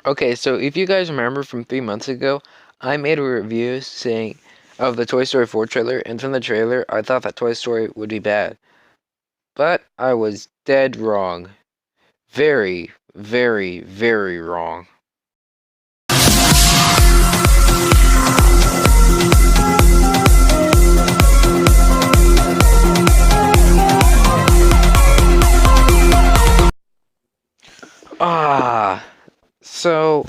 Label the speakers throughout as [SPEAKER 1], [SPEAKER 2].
[SPEAKER 1] Okay, so if you guys remember from 3 months ago, I made a review saying of the Toy Story 4 trailer, and from the trailer, I thought that Toy Story would be bad. But I was dead wrong. Very, very, very wrong. Ah, so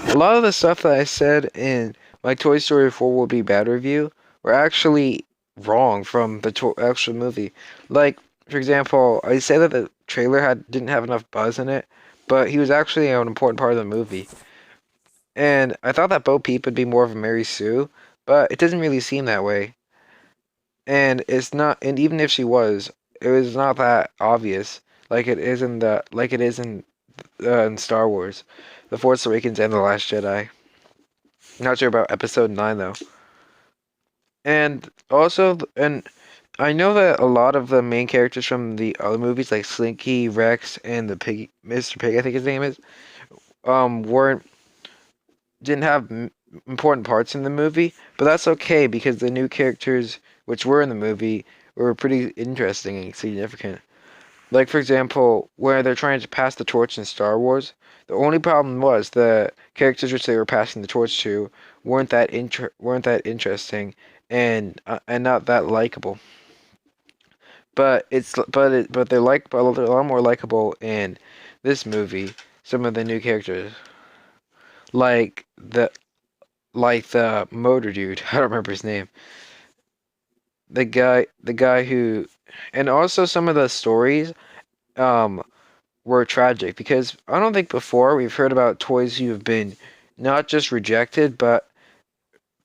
[SPEAKER 1] a lot of the stuff that I said in my Toy Story 4 will be bad review were actually wrong from the actual movie. Like, for example, I said that the trailer didn't have enough buzz in it, but he was actually an important part of the movie. And I thought that Bo Peep would be more of a Mary Sue, but it doesn't really seem that way. And it's not, and even if she was, it was not that obvious like it is in Star Wars, The Force Awakens and The Last Jedi. Not sure about Episode 9 though. And also, and I know that a lot of the main characters from the other movies, like Slinky, Rex, and the Pig, Mr. Pig, I think his name is, weren't didn't have important parts in the movie, but that's okay because the new characters which were in the movie were pretty interesting and significant. Like for example, where they're trying to pass the torch in Star Wars, the only problem was the characters which they were passing the torch to weren't that interesting and not that likable. But they're a lot more likable in this movie. Some of the new characters, like the motor dude. I don't remember his name. The guy who, and also some of the stories um were tragic because I don't think before we've heard about toys who have been not just rejected but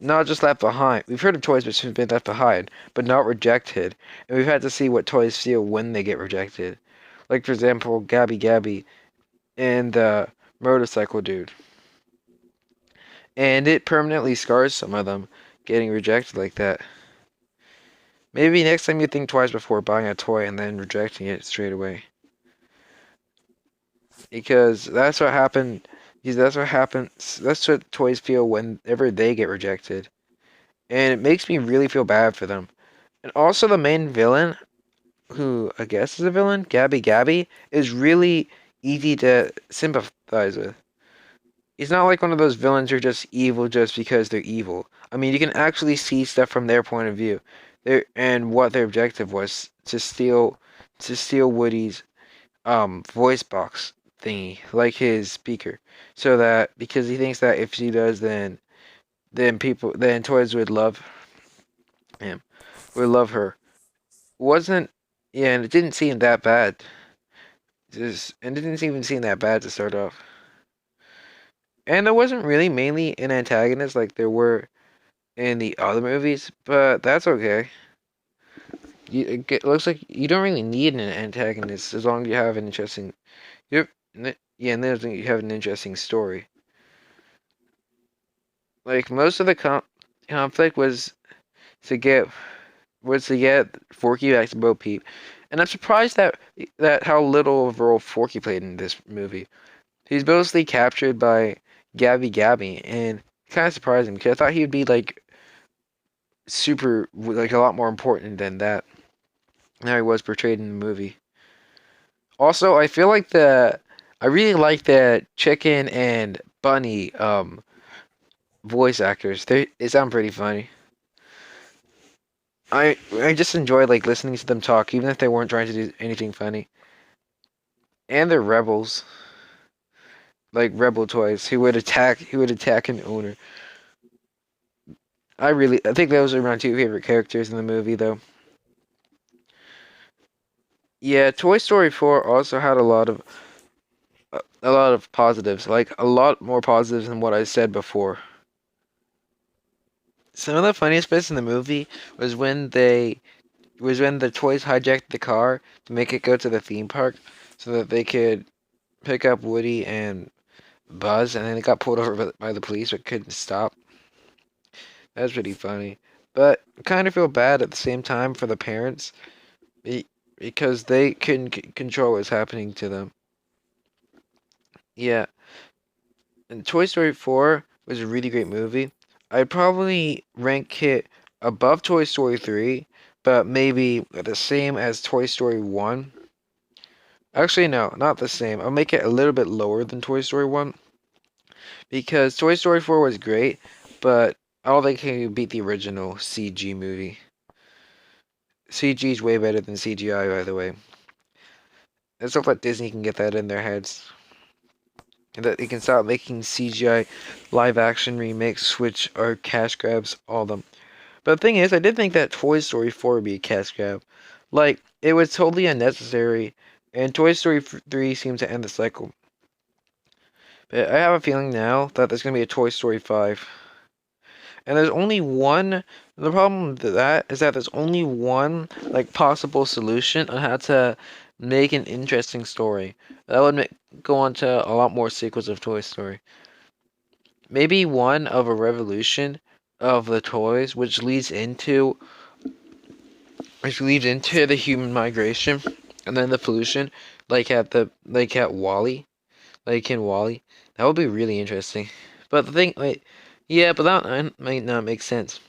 [SPEAKER 1] not just left behind. We've heard of toys which have been left behind but not rejected, and we've had to see what toys feel when they get rejected. Like for example, Gabby Gabby and the motorcycle dude, and it permanently scars some of them getting rejected like that. Maybe next time you think twice before buying a toy and then rejecting it straight away. Because that's what happened. Because that's what happens. That's what toys feel whenever they get rejected. And it makes me really feel bad for them. And also the main villain, who I guess is a villain, Gabby Gabby, is really easy to sympathize with. He's not like one of those villains who are just evil just because they're evil. I mean, you can actually see stuff from their point of view. And what their objective was to steal Woody's voice box thingy, like his speaker, so that because he thinks that if she does, then toys would love him, would love her. Wasn't Yeah, and it didn't seem that bad. And it didn't even seem that bad to start off. And there wasn't really mainly an antagonist like there were in the other movies, but that's okay. It looks like you don't really need an antagonist as long as you have an interesting. Yep. Yeah, and then you have an interesting story. Like most of the conflict to get to get Forky back to Bo Peep, and I'm surprised that how little of a role Forky played in this movie. He's mostly captured by Gabby Gabby, and kind of surprising because I thought he would be like super like a lot more important than that. How he was portrayed in the movie. Also, I really like the Chicken and Bunny voice actors. They sound pretty funny. I just enjoy like listening to them talk, even if they weren't trying to do anything funny. And they're rebels, like rebel toys who would attack an owner. I think those are my two favorite characters in the movie, though. Yeah, Toy Story 4 also had a lot of positives, like a lot more positives than what I said before. Some of the funniest bits in the movie was when the toys hijacked the car to make it go to the theme park so that they could pick up Woody and Buzz, and then they got pulled over by the police but couldn't stop. That was pretty funny. But I kind of feel bad at the same time for the parents because they couldn't control what's happening to them. Yeah, And Toy Story 4 was a really great movie. I'd probably rank it above Toy Story 3, but maybe the same as Toy Story 1. Actually, no, not the same. I'll make it a little bit lower than Toy Story 1 because Toy Story 4 was great, but I don't think it can beat the original CG movie. CG is way better than CGI, by the way. Let's hope that Disney can get that in their heads. And that they can stop making CGI live action remakes, which are cash grabs, all of them. But the thing is, I did think that Toy Story 4 would be a cash grab. Like, it was totally unnecessary, and Toy Story 3 seems to end the cycle. But I have a feeling now that there's going to be a Toy Story 5. And there's only one. The problem with that is that there's only one like possible solution on how to make an interesting story. That would go on to a lot more sequels of Toy Story. Maybe one of a revolution of the toys, which leads into the human migration, and then the pollution, like at WALL-E, like in WALL-E. That would be really interesting. But the thing, wait, yeah, but that might not make sense.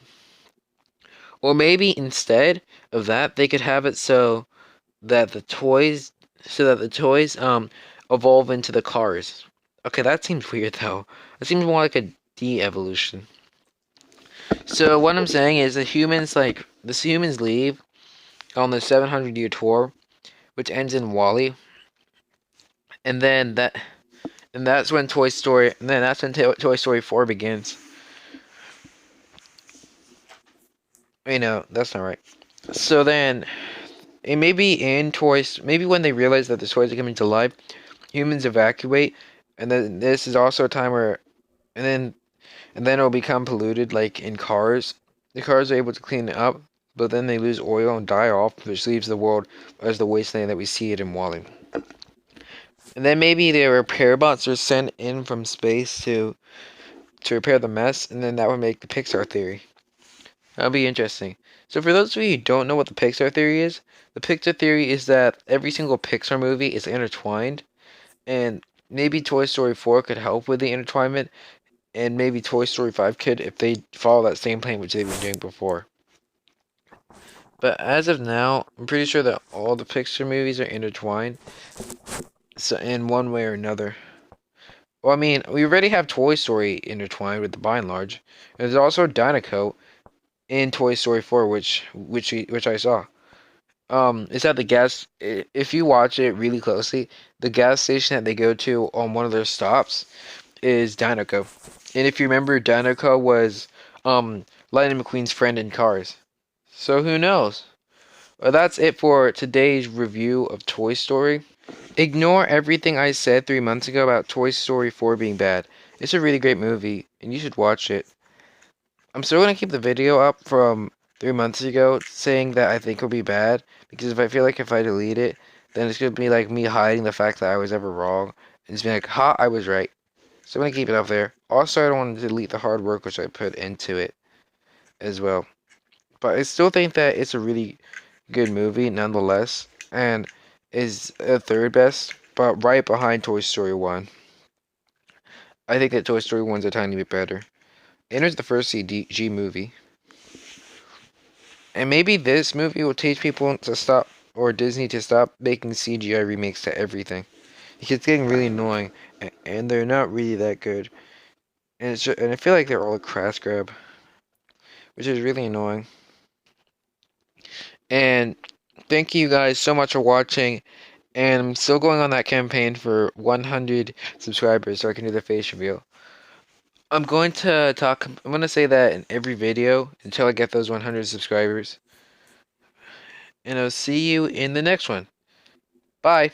[SPEAKER 1] Or maybe instead of that, they could have it that the toys, evolve into the cars. Okay, that seems weird though. It seems more like a de-evolution. So what I'm saying is the humans leave on the 700-year tour, which ends in WALL-E, and then that's when Toy Story 4 begins. Wait, no, that's not right. So then, it may be in toys. Maybe when they realize that the toys are coming to life, humans evacuate, and then this is also a time where, and then it'll become polluted, like in cars. The cars are able to clean it up, but then they lose oil and die off, which leaves the world as the wasteland that we see it in WALL-E. And then maybe the repair bots are sent in from space to repair the mess, and then that would make the Pixar theory. That'll be interesting. So for those of you who don't know what the Pixar theory is, the Pixar theory is that every single Pixar movie is intertwined, and maybe Toy Story 4 could help with the intertwinement, and maybe Toy Story 5 could if they follow that same plan which they've been doing before. But as of now, I'm pretty sure that all the Pixar movies are intertwined, so in one way or another. Well, I mean, we already have Toy Story intertwined with the By and Large. And there's also Dinoco in Toy Story 4, which I saw. It's at the gas. If you watch it really closely, the gas station that they go to on one of their stops is Dinoco. And if you remember, Dinoco was Lightning McQueen's friend in Cars. So who knows? Well, that's it for today's review of Toy Story. Ignore everything I said 3 months ago about Toy Story 4 being bad. It's a really great movie, and you should watch it. I'm still going to keep the video up from 3 months ago saying that I think it'll be bad, because if I feel like if I delete it, then it's going to be like me hiding the fact that I was ever wrong, and just being like, ha, I was right. So I'm going to keep it up there. Also, I don't want to delete the hard work which I put into it as well. But I still think that it's a really good movie nonetheless, and is a third best, but right behind Toy Story 1. I think that Toy Story 1's a tiny bit better. And it's the first CG movie. And maybe this movie will teach people to stop, or Disney to stop making CGI remakes to everything. Because it's getting really annoying, and they're not really that good. And and I feel like they're all a crash grab, which is really annoying. And thank you guys so much for watching. And I'm still going on that campaign for 100 subscribers so I can do the face reveal. I'm going to say that in every video until I get those 100 subscribers. And I'll see you in the next one. Bye.